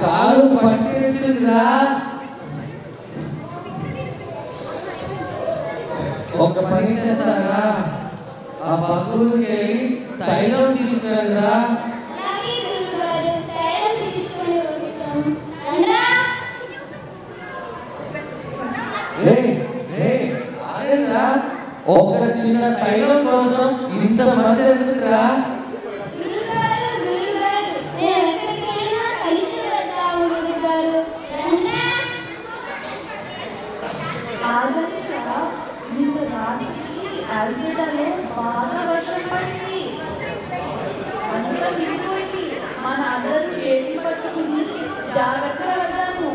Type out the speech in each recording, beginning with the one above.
కాలు పట్టేసిందిరా. ఒక పని చేస్తారా, ఆ పక్కూరికి వెళ్ళి తైలం తీసుకెళ్ళరా. ఒక చిన్న తైలం కోసం ఇంతమంది ఎందుకురా? బాగా వర్షం పడింది, అంతా విడిపోయింది. మన అందరూ చేతి పట్టుకుని జాగ్రత్తగా వెళ్దాము.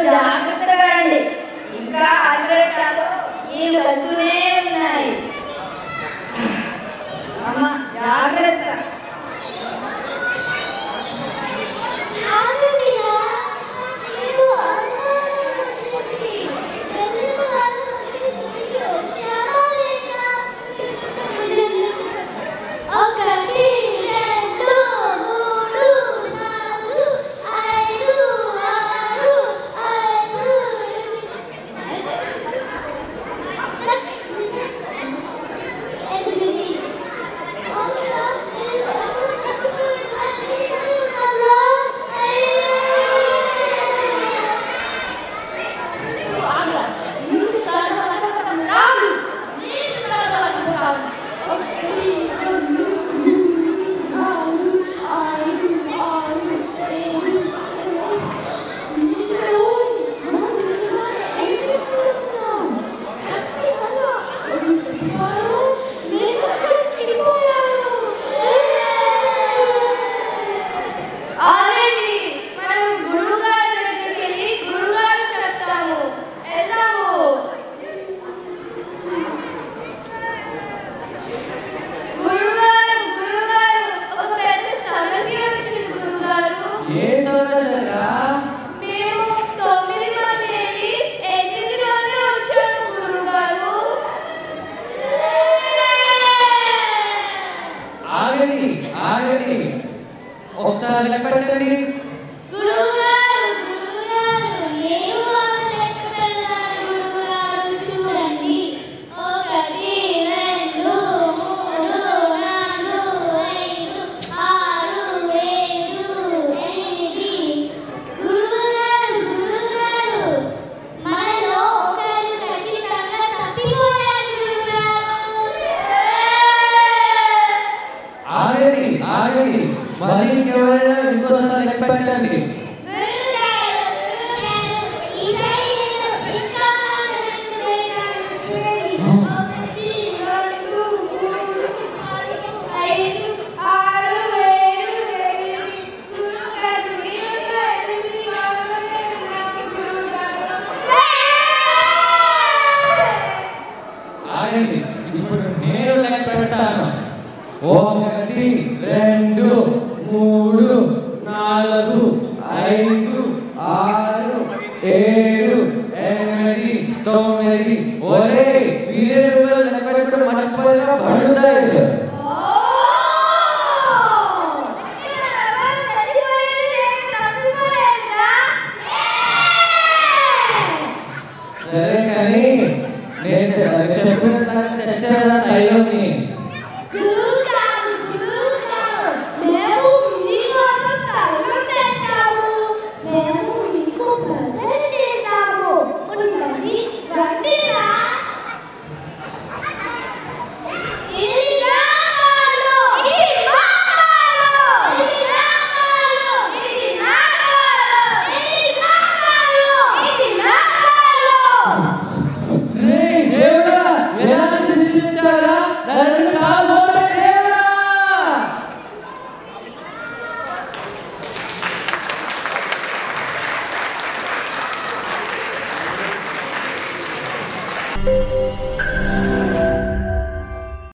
జాగ్రత్తగా రండి, ఇంకా అగ్రటాలు ఈ వెళ్తూనే ఉన్నాయి. అమ్మ జాగ్రత్త. ఒకసారి లెక్క పెట్టండి. చూడండి, 1 2 3 4 ఆగండి, మళ్ళీ ఇంకెవరైనా ఇంకోసారి లెక్క పెట్టండి. ఆగండి, ఇప్పుడు నేను లెక్క పెడతాను. 1 2 3 4 5 6 7 8 9. ఒరే మీరే లెక్క పెట్టుకుంటే మర్చిపోయారా? పడుతాయి. సరే కానీ నేను చెప్పిన తెచ్చాను తైలోని.